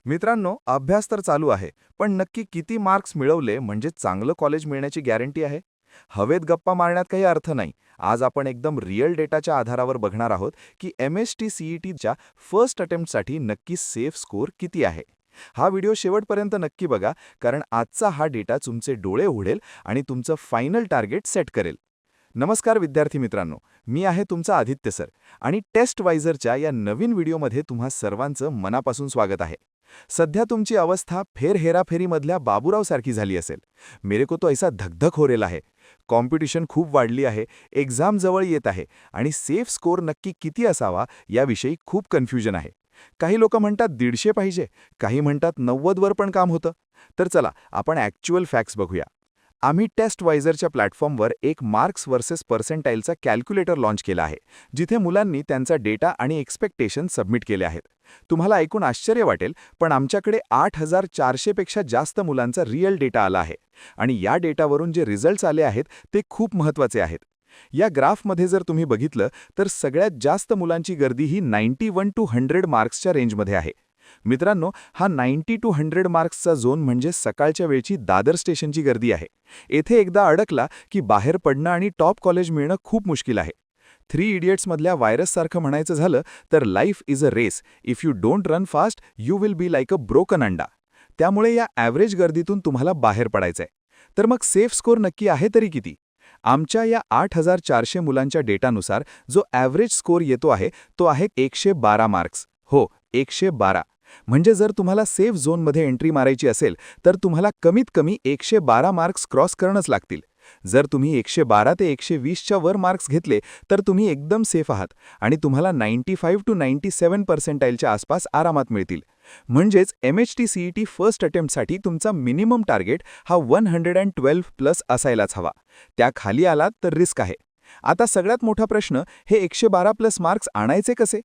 मित्रांनो, अभ्यास तर चालू आहे, पण नक्की किती मार्क्स मिळवले म्हणजे चांगलं कॉलेज मिळण्याची गॅरंटी आहे? हवेत गप्पा मारण्यात काही अर्थ नाही. आज आपण एकदम रिअल डेटाच्या आधारावर बघणार आहोत की MST CETच्या फर्स्ट अटेम्प्टसाठी नक्की सेफ स्कोर किती आहे. हा व्हिडिओ शेवटपर्यंत नक्की बघा, कारण आजचा हा डेटा तुमचे डोळे उघडेल आणि तुमचं फायनल टार्गेट सेट करेल. नमस्कार विद्यार्थी मित्रांनो, मी आहे तुमचा आदित्य सर आणि टेस्ट वायझरच्या या नवीन व्हिडिओमध्ये तुम्हा सर्वांचं मनापासून स्वागत आहे. सध्या तुमची अवस्था फेर हेराफेरीमधल्या बाबूरावसारखी झाली असेल. मेरे को तो ऐसा धकधक हो रेला है. कॉम्पिटिशन खूप वाढली आहे, एक्झाम जवळ येत आहे आणि सेफ स्कोर नक्की किती असावा याविषयी खूप कन्फ्युजन आहे. काही लोक म्हणतात 150 पाहिजे, काही म्हणतात 90 वर पण काम होतं. तर चला आपण ॲक्च्युअल फॅक्ट्स बघूया. आम्ही टेस्ट वायझरच्या प्लॅटफॉर्मवर एक मार्क्स वर्सेस पर्सेंटाईलचा कॅल्क्युलेटर लॉन्च केला आहे, जिथे मुलांनी त्यांचा डेटा आणि एक्सपेक्टेशन सबमिट केले आहेत. तुम्हाला ऐकून आश्चर्य वाटेल, पण आमच्याकडे 8400 पेक्षा जास्त मुलांचा रिअल डेटा आला आहे आणि या डेटावरून जे रिझल्ट्स आले आहेत ते खूप महत्त्वाचे आहेत. या ग्राफमध्ये जर तुम्ही बघितलं तर सगळ्यात जास्त मुलांची गर्दी ही 91 to 100 मार्क्सच्या रेंजमध्ये आहे. मित्रांनो, हा 90 to 100 मार्क्सचा झोन म्हणजे सकाळच्या वेळची दादर स्टेशनची गर्दी आहे. येथे एकदा अडकला की बाहेर पडणं आणि टॉप कॉलेज मिळणं खूप मुश्किल आहे. 3 इडियट्समधल्या व्हायरससारखं म्हणायचं झालं तर life is a race. If you don't run fast you will be like a broken अंडा. त्यामुळे या ॲव्हरेज गर्दीतून तुम्हाला बाहेर पडायचंय. तर मग सेफ स्कोर नक्की आहे तरी किती? आमच्या या 8400 मुलांच्या डेटानुसार जो ॲव्हरेज स्कोर येतो आहे तो आहे 112 मार्क्स. हो, 112. म्हणजे जर तुम्हाला सेफ झोनमध्ये एंट्री मारायची असेल तर तुम्हाला कमीत कमी 112 मार्क्स क्रॉस करणंच लागतील. जर तुम्ही 112 ते 120च्या वर मार्क्स घेतले तर तुम्ही एकदम सेफ आहात आणि तुम्हाला 95 to 97 पर्सेंटाईलच्या आसपास आरामात मिळतील. म्हणजेच MHT CET फर्स्ट अटेम्प्टसाठी तुमचा मिनिमम टार्गेट हा 112 प्लस असायलाच हवा. त्या खाली आलात तर रिस्क आहे. आता सगळ्यात मोठा प्रश्न, हे 112 प्लस मार्क्स आणायचे कसे?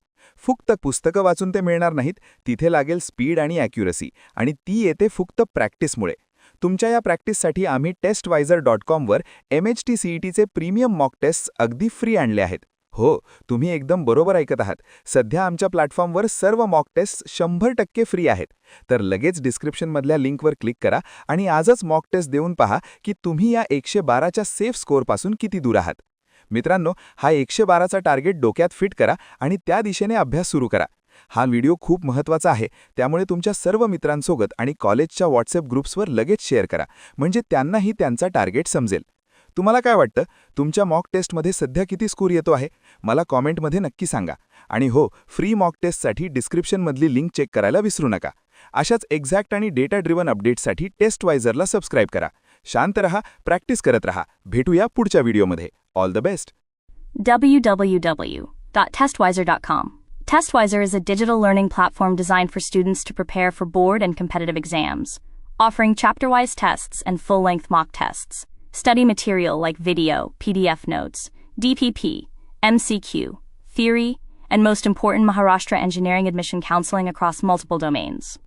फक्त पुस्तकं वाचून ते मिळणार नाहीत. तिथे लागेल स्पीड आणि ॲक्युरसी, आणि ती येते फक्त प्रॅक्टिसमुळे. तुमच्या या प्रॅक्टिससाठी आम्ही testwiser.com वर MHT CETचे प्रीमियम मॉक टेस्ट्स अगदी फ्री आणले आहेत. हो, तुम्ही एकदम बरोबर ऐकत आहात. सध्या आमच्या प्लॅटफॉर्मवर सर्व मॉक टेस्ट 100% फ्री आहेत. तर लगेच डिस्क्रिप्शनमधल्या लिंकवर क्लिक करा आणि आजच मॉक टेस्ट देऊन पहा की तुम्ही या 112च्या सेफ स्कोरपासून किती दूर आहात. मित्रांनो, हा 112चा टार्गेट डोक्यात फिट करा आणि त्या दिशेने अभ्यास सुरू करा. हा व्हिडिओ खूप महत्त्वाचा आहे, त्यामुळे तुमच्या सर्व मित्रांसोबत आणि कॉलेजच्या व्हॉट्सॲप ग्रुप्सवर लगेच शेअर करा, म्हणजे त्यांनाही त्यांचा टार्गेट समजेल. तुम्हाला काय वाटतं, तुमच्या मॉक टेस्टमध्ये सध्या किती स्कोर येतो आहे? मला कॉमेंटमध्ये नक्की सांगा. आणि हो, फ्री मॉक टेस्टसाठी डिस्क्रिप्शनमधली लिंक चेक करायला विसरू नका. अशाच एक्झॅक्ट आणि डेटा ड्रिव्हन अपडेट्ससाठी टेस्टवायझरला सबस्क्राईब करा. शांत रहा, प्रॅक्टिस करत रहा. भेटूया पुढच्या व्हिडिओमध्ये. All the best. www.testwiser.com. Testwiser is a digital learning platform designed for students to prepare for board and competitive exams, offering chapter-wise tests and full-length mock tests. Study material like video, PDF notes, DPP, MCQ, theory, and most important, Maharashtra engineering admission counseling across multiple domains.